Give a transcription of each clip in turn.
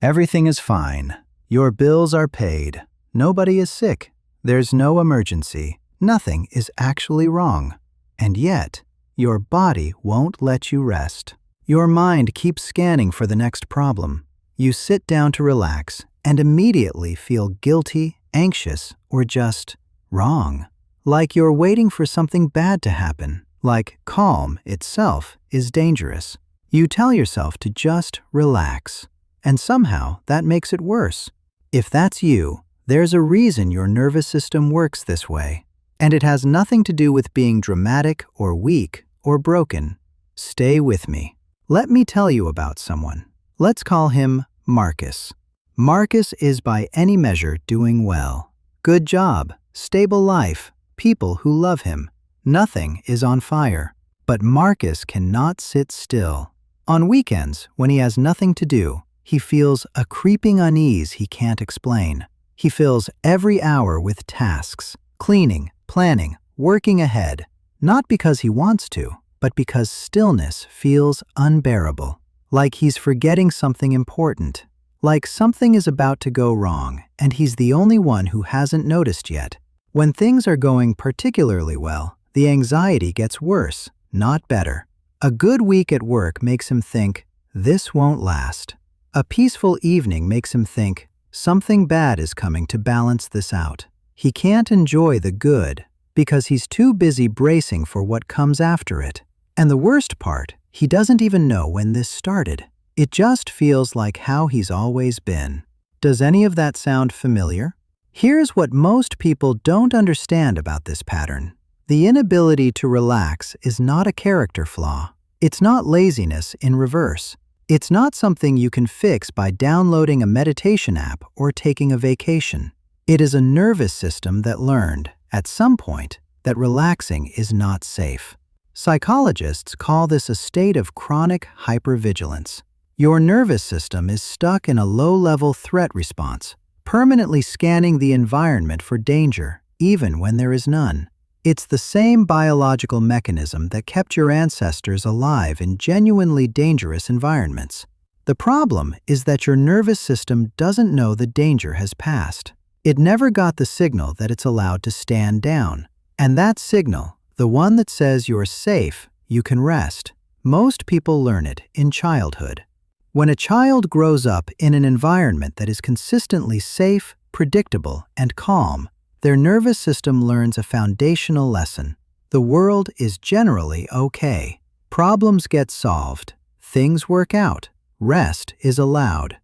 Everything is fine. Your bills are paid. Nobody is sick. There's no emergency. Nothing is actually wrong. And yet, your body won't let you rest. Your mind keeps scanning for the next problem. You sit down to relax and immediately feel guilty, anxious, or just wrong. Like you're waiting for something bad to happen. Like calm itself is dangerous. You tell yourself to just relax. And somehow that makes it worse. If that's you, there's a reason your nervous system works this way. And it has nothing to do with being dramatic or weak or broken. Stay with me. Let me tell you about someone. Let's call him Marcus. Marcus is by any measure doing well. Good job, stable life, people who love him. Nothing is on fire. But Marcus cannot sit still. On weekends, when he has nothing to do, he feels a creeping unease he can't explain. He fills every hour with tasks, cleaning, planning, working ahead, not because he wants to, but because stillness feels unbearable, like he's forgetting something important, like something is about to go wrong, and he's the only one who hasn't noticed yet. When things are going particularly well, the anxiety gets worse, not better. A good week at work makes him think, this won't last. A peaceful evening makes him think, something bad is coming to balance this out. He can't enjoy the good because he's too busy bracing for what comes after it. And the worst part, he doesn't even know when this started. It just feels like how he's always been. Does any of that sound familiar? Here's what most people don't understand about this pattern. The inability to relax is not a character flaw. It's not laziness in reverse. It's not something you can fix by downloading a meditation app or taking a vacation. It is a nervous system that learned, at some point, that relaxing is not safe. Psychologists call this a state of chronic hypervigilance. Your nervous system is stuck in a low-level threat response, permanently scanning the environment for danger, even when there is none. It's the same biological mechanism that kept your ancestors alive in genuinely dangerous environments. The problem is that your nervous system doesn't know the danger has passed. It never got the signal that it's allowed to stand down. And that signal, the one that says you're safe, you can rest, most people learn it in childhood. When a child grows up in an environment that is consistently safe, predictable, and calm, their nervous system learns a foundational lesson. The world is generally okay. Problems get solved. Things work out. Rest is allowed.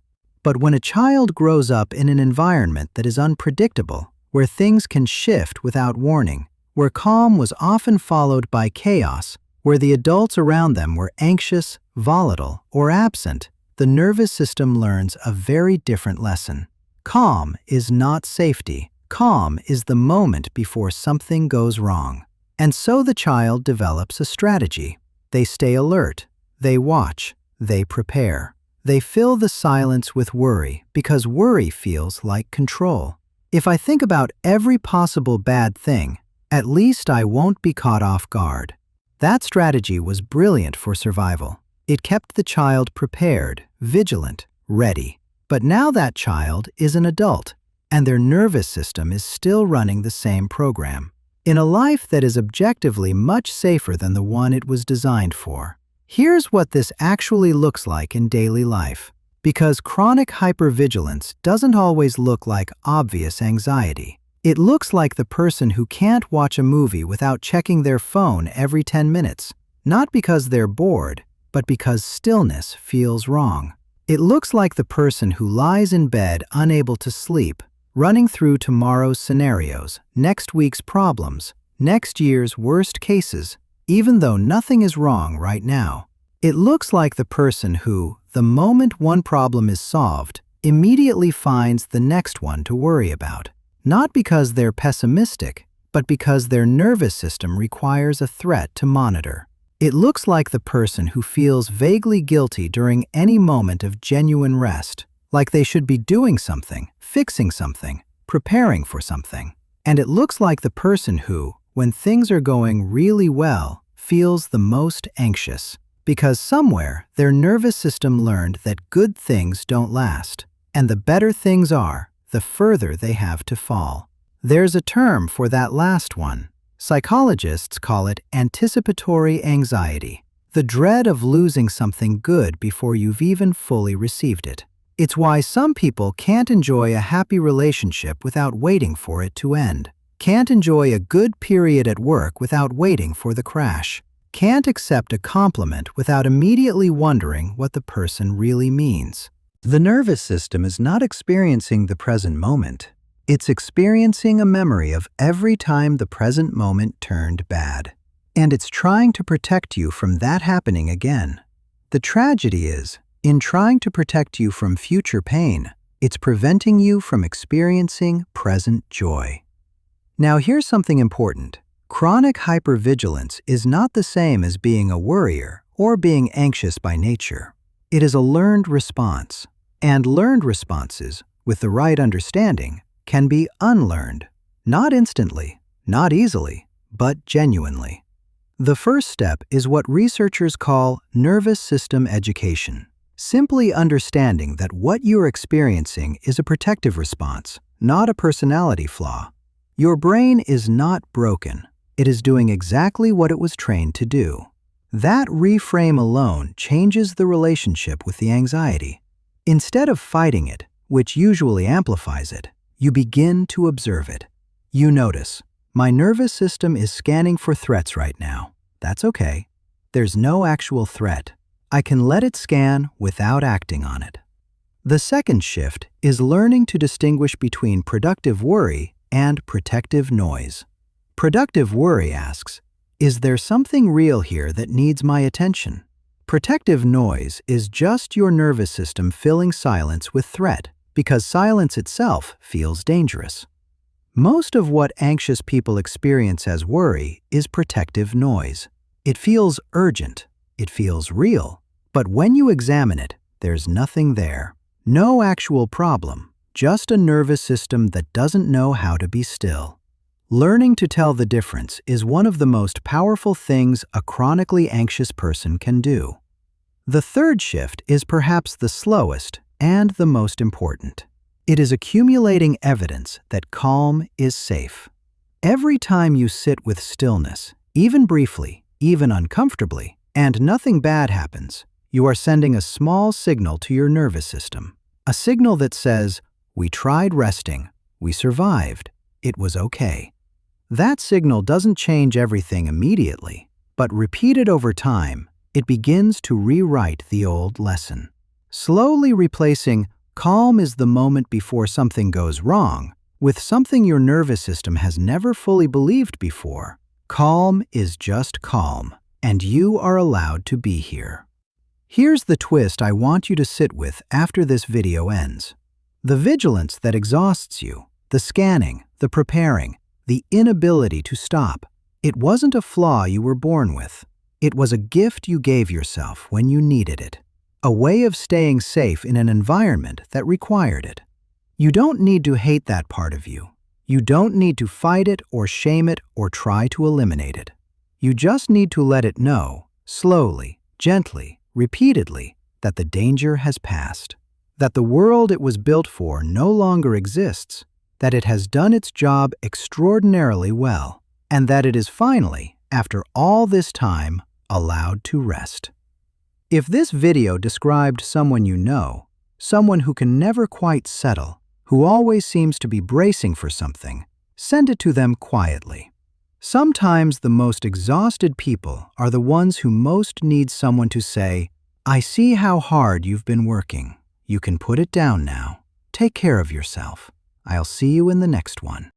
But when a child grows up in an environment that is unpredictable, where things can shift without warning, where calm was often followed by chaos, where the adults around them were anxious, volatile, or absent, the nervous system learns a very different lesson. Calm is not safety. Calm is the moment before something goes wrong. And so the child develops a strategy. They stay alert. They watch. They prepare. They fill the silence with worry because worry feels like control. If I think about every possible bad thing, at least I won't be caught off guard. That strategy was brilliant for survival. It kept the child prepared, vigilant, ready. But now that child is an adult, and their nervous system is still running the same program. In a life that is objectively much safer than the one it was designed for. Here's what this actually looks like in daily life. Because chronic hypervigilance doesn't always look like obvious anxiety. It looks like the person who can't watch a movie without checking their phone every 10 minutes. Not because they're bored, but because stillness feels wrong. It looks like the person who lies in bed unable to sleep, running through tomorrow's scenarios, next week's problems, next year's worst cases, even though nothing is wrong right now. It looks like the person who, the moment one problem is solved, immediately finds the next one to worry about. Not because they're pessimistic, but because their nervous system requires a threat to monitor. It looks like the person who feels vaguely guilty during any moment of genuine rest, like they should be doing something, fixing something, preparing for something. And it looks like the person who, when things are going really well, feels the most anxious. Because somewhere their nervous system learned that good things don't last, and the better things are, the further they have to fall. There's a term for that last one. Psychologists call it anticipatory anxiety, the dread of losing something good before you've even fully received it. It's why some people can't enjoy a happy relationship without waiting for it to end, can't enjoy a good period at work without waiting for the crash, can't accept a compliment without immediately wondering what the person really means. The nervous system is not experiencing the present moment. It's experiencing a memory of every time the present moment turned bad. And it's trying to protect you from that happening again. The tragedy is, in trying to protect you from future pain, it's preventing you from experiencing present joy. Now here's something important. Chronic hypervigilance is not the same as being a worrier or being anxious by nature. It is a learned response. And learned responses, with the right understanding, can be unlearned, not instantly, not easily, but genuinely. The first step is what researchers call nervous system education, simply understanding that what you're experiencing is a protective response, not a personality flaw. Your brain is not broken. It is doing exactly what it was trained to do. That reframe alone changes the relationship with the anxiety. Instead of fighting it, which usually amplifies it, you begin to observe it. You notice, my nervous system is scanning for threats right now. That's okay. There's no actual threat. I can let it scan without acting on it. The second shift is learning to distinguish between productive worry and protective noise. Productive worry asks, is there something real here that needs my attention? Protective noise is just your nervous system filling silence with threat, because silence itself feels dangerous. Most of what anxious people experience as worry is protective noise. It feels urgent, it feels real, but when you examine it, there's nothing there. No actual problem, just a nervous system that doesn't know how to be still. Learning to tell the difference is one of the most powerful things a chronically anxious person can do. The third shift is perhaps the slowest and the most important. It is accumulating evidence that calm is safe. Every time you sit with stillness, even briefly, even uncomfortably, and nothing bad happens, you are sending a small signal to your nervous system. A signal that says, we tried resting, we survived, it was okay. That signal doesn't change everything immediately, but repeated over time, it begins to rewrite the old lesson. Slowly replacing calm is the moment before something goes wrong with something your nervous system has never fully believed before. Calm is just calm, and you are allowed to be here. Here's the twist I want you to sit with after this video ends. The vigilance that exhausts you, the scanning, the preparing, the inability to stop, it wasn't a flaw you were born with. It was a gift you gave yourself when you needed it, a way of staying safe in an environment that required it. You don't need to hate that part of you. You don't need to fight it or shame it or try to eliminate it. You just need to let it know, slowly, gently, repeatedly, that the danger has passed, that the world it was built for no longer exists, that it has done its job extraordinarily well, and that it is finally, after all this time, allowed to rest. If this video described someone you know, someone who can never quite settle, who always seems to be bracing for something, send it to them quietly. Sometimes the most exhausted people are the ones who most need someone to say, I see how hard you've been working. You can put it down now. Take care of yourself. I'll see you in the next one.